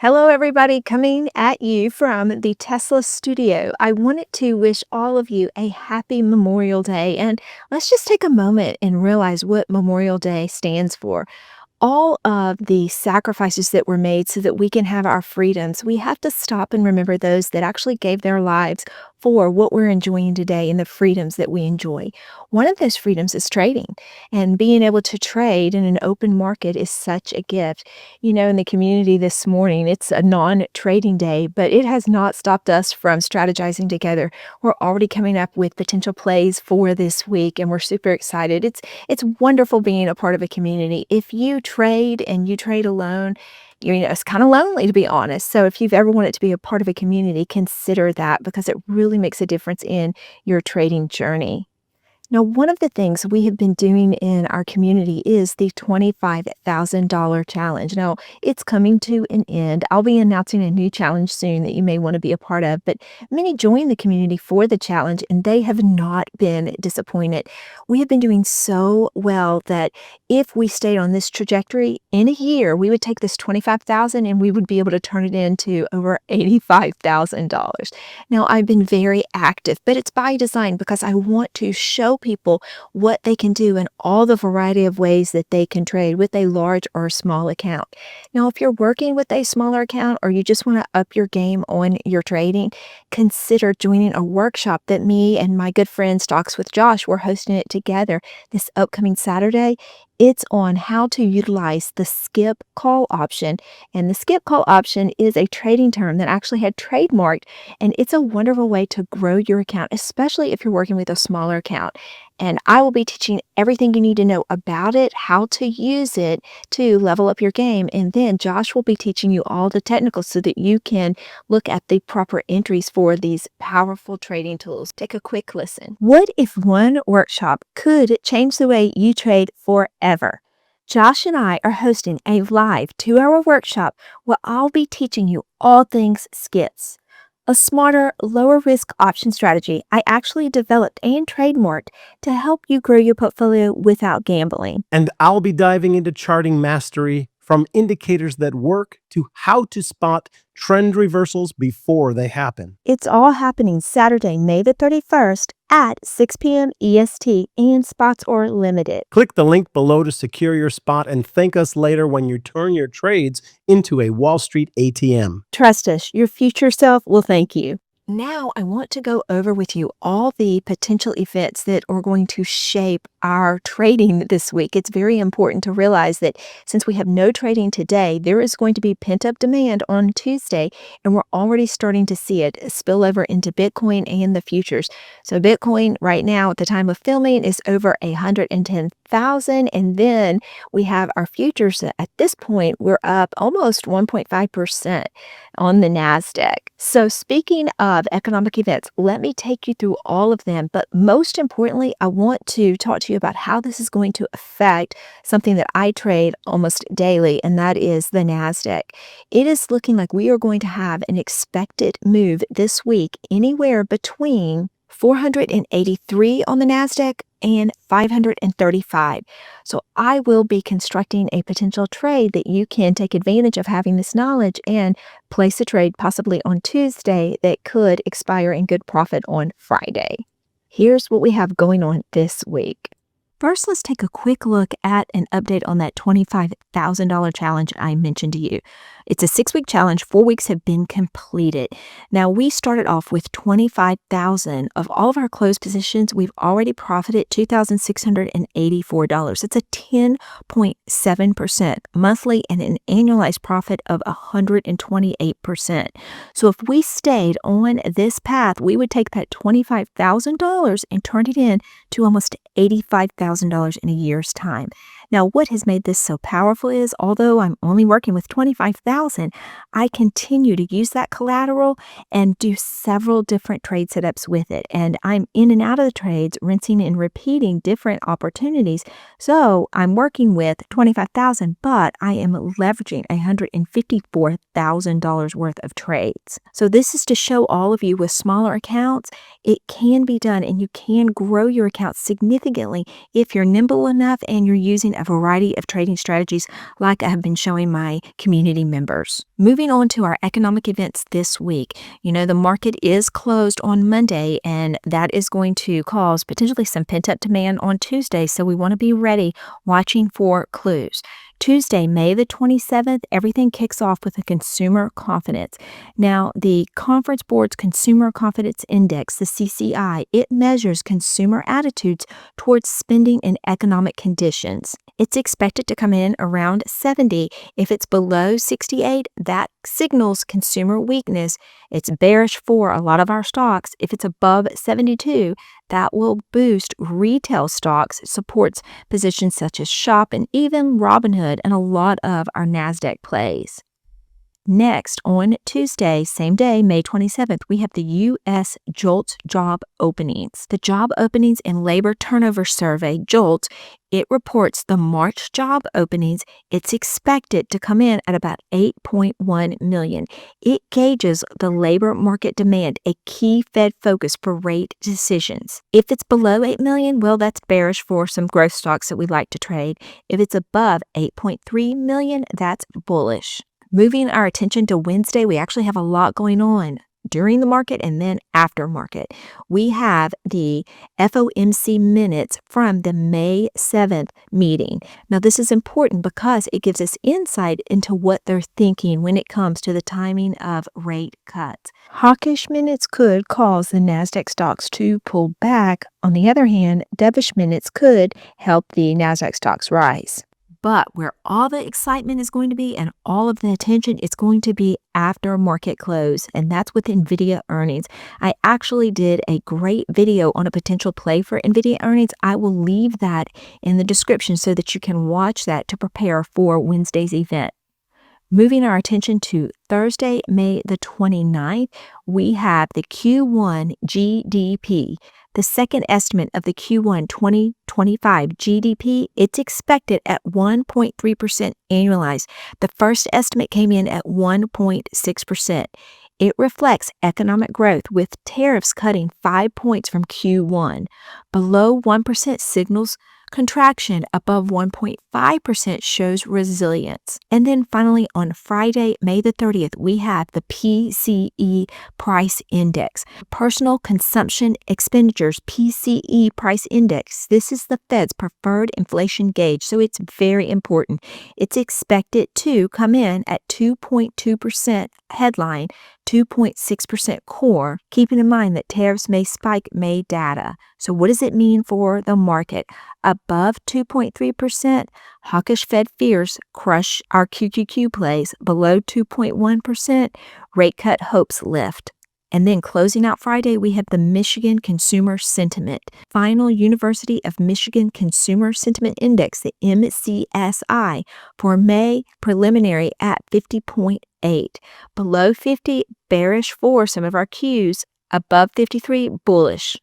Hello, everybody, coming at you from the Tesla studio. I wanted to wish all of you a happy Memorial Day. And let's just take a moment and realize what Memorial Day stands for. All of the sacrifices that were made so that we can have our freedoms, we have to stop and remember those that actually gave their lives for what we're enjoying today and the freedoms that we enjoy. One of those freedoms is trading, and being able to trade in an open market is such a gift. In the community this morning, it's a non trading day, but it has not stopped us from strategizing together. We're already coming up with potential plays for this week, and we're super excited. It's wonderful being a part of a community. If you trade and you trade alone, it's kind of lonely, to be honest. So if you've ever wanted to be a part of a community, consider that because it really makes a difference in your trading journey. Now, one of the things we have been doing in our community is the $25,000 challenge. Now, it's coming to an end. I'll be announcing a new challenge soon that you may want to be a part of, but many joined the community for the challenge and they have not been disappointed. We have been doing so well that if we stayed on this trajectory in a year, we would take this 25,000 and we would be able to turn it into over $85,000. Now, I've been very active, but it's by design because I want to show people what they can do in all the variety of ways that they can trade with a large or small account. Now, if you're working with a smaller account or you just want to up your game on your trading, consider joining a workshop that me and my good friend Stocks with Josh, we're hosting it together this upcoming Saturday. It's on how to utilize the skip call option. And the skip call option is a trading term that actually had trademarked, and it's a wonderful way to grow your account, especially if you're working with a smaller account. And I will be teaching everything you need to know about it, how to use it to level up your game. And then Josh will be teaching you all the technicals so that you can look at the proper entries for these powerful trading tools. Take a quick listen. What if one workshop could change the way you trade forever? Josh and I are hosting a live 2-hour workshop where I'll be teaching you all things skips. A smarter, lower risk option strategy I actually developed and trademarked to help you grow your portfolio without gambling. And I'll be diving into charting mastery from indicators that work to how to spot trend reversals before they happen. It's all happening Saturday, May the 31st at 6 p.m. EST, and spots are limited. Click the link below to secure your spot and thank us later when you turn your trades into a Wall Street ATM. Trust us, your future self will thank you. Now, I want to go over with you all the potential events that are going to shape our trading this week. It's very important to realize that since we have no trading today, there is going to be pent-up demand on Tuesday, and we're already starting to see it spill over into Bitcoin and the futures. So Bitcoin right now at the time of filming is over 110,000, and then we have our futures at this point, we're up almost 1.5% on the NASDAQ. So speaking of economic events, let me take you through all of them. But most importantly, I want to talk to you about how this is going to affect something that I trade almost daily, and that is the NASDAQ. It is looking like we are going to have an expected move this week anywhere between 483 on the NASDAQ and 535. So I will be constructing a potential trade that you can take advantage of having this knowledge and place a trade possibly on Tuesday that could expire in good profit on Friday. Here's what we have going on this week. First, let's take a quick look at an update on that $25,000 challenge I mentioned to you. It's a 6-week challenge. 4 weeks have been completed. Now, we started off with $25,000. Of all of our closed positions, we've already profited $2,684. It's a 10.7% monthly and an annualized profit of 128%. So if we stayed on this path, we would take that $25,000 and turn it in to almost $85,000 in a year's time. Now, what has made this so powerful is, although I'm only working with $25,000, I continue to use that collateral and do several different trade setups with it. And I'm in and out of the trades, rinsing and repeating different opportunities. So I'm working with $25,000, but I am leveraging $154,000 worth of trades. So this is to show all of you with smaller accounts, it can be done, and you can grow your account significantly if you're nimble enough and you're using a variety of trading strategies like I have been showing my community members. Moving on to our economic events this week. The market is closed on Monday, and that is going to cause potentially some pent-up demand on Tuesday, so we want to be ready, watching for clues. Tuesday, May the 27th, everything kicks off with a consumer confidence. Now, the Conference Board's Consumer Confidence Index, the CCI, it measures consumer attitudes towards spending and economic conditions. It's expected to come in around 70. If it's below 68, that signals consumer weakness. It's bearish for a lot of our stocks. If it's above 72, that will boost retail stocks. It supports positions such as Shop and even Robinhood and a lot of our NASDAQ plays. Next, on Tuesday, same day, May 27th, we have the U.S. JOLTS job openings. The Job Openings and Labor Turnover Survey, JOLTS, it reports the March job openings. It's expected to come in at about 8.1 million. It gauges the labor market demand, a key Fed focus for rate decisions. If it's below 8 million, well, that's bearish for some growth stocks that we like to trade. If it's above 8.3 million, that's bullish. Moving our attention to Wednesday, we actually have a lot going on during the market and then after market. We have the FOMC minutes from the May 7th meeting. Now, this is important because it gives us insight into what they're thinking when it comes to the timing of rate cuts. Hawkish minutes could cause the NASDAQ stocks to pull back. On the other hand, dovish minutes could help the NASDAQ stocks rise. But where all the excitement is going to be and all of the attention, it's going to be after market close, and that's with NVIDIA earnings. I actually did a great video on a potential play for NVIDIA earnings. I will leave that in the description so that you can watch that to prepare for Wednesday's event. Moving our attention to Thursday, May the 29th, we have the Q1 GDP. The second estimate of the Q1 2025 GDP, it's expected at 1.3% annualized. The first estimate came in at 1.6%. It reflects economic growth, with tariffs cutting 5 points from Q1. Below 1% signals contraction. Above 1.5% shows resilience. And then finally, on Friday, May the 30th, we have the PCE price index. Personal consumption expenditures, PCE price index. This is the Fed's preferred inflation gauge, so it's very important. It's expected to come in at 2.2% headline, 2.6% core, keeping in mind that tariffs may spike May data. So what does it mean for the market? Above 2.3%, hawkish Fed fears crush our QQQ plays. Below 2.1%, rate cut hopes lift. And then closing out Friday, we have the Michigan Consumer Sentiment. Final University of Michigan Consumer Sentiment Index, the MCSI, for May preliminary at 50.8. Below 50, bearish for some of our Qs. Above 53, bullish.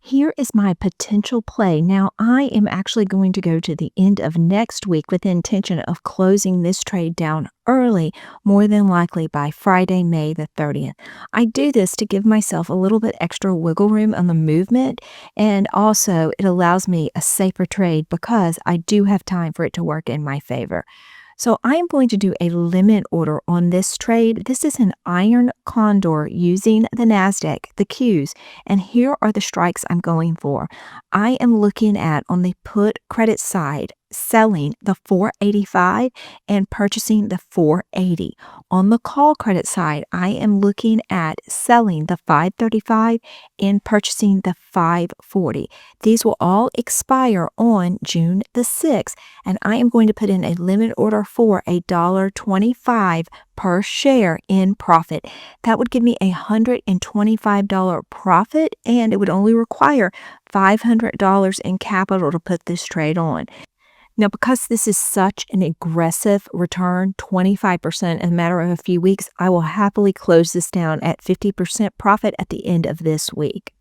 Here is my potential play. Now, I am actually going to go to the end of next week with the intention of closing this trade down early, more than likely by Friday, May the 30th. I do this to give myself a little bit extra wiggle room on the movement, and also it allows me a safer trade because I do have time for it to work in my favor. So I am going to do a limit order on this trade. This is an iron condor using the NASDAQ, the Qs, and here are the strikes I'm going for. I am looking at, on the put credit side, selling the 485 and purchasing the 480. On the call credit side, I am looking at selling the 535 and purchasing the 540. These will all expire on June the 6th, and I am going to put in a limit order for $1.25 per share in profit. That would give me a $125 profit, and it would only require $500 in capital to put this trade on. Now, because this is such an aggressive return, 25% in a matter of a few weeks, I will happily close this down at 50% profit at the end of this week.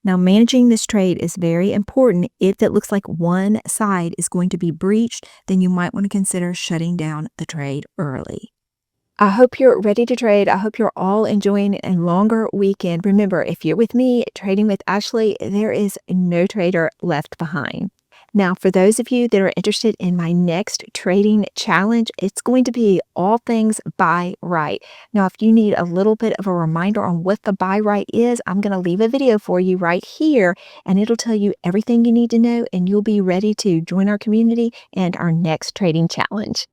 Now, managing this trade is very important. If it looks like one side is going to be breached, then you might want to consider shutting down the trade early. I hope you're ready to trade. I hope you're all enjoying a longer weekend. Remember, if you're with me, trading with Ashley, there is no trader left behind. Now, for those of you that are interested in my next trading challenge, it's going to be all things buy right. Now, if you need a little bit of a reminder on what the buy right is, I'm going to leave a video for you right here, and it'll tell you everything you need to know, and you'll be ready to join our community and our next trading challenge.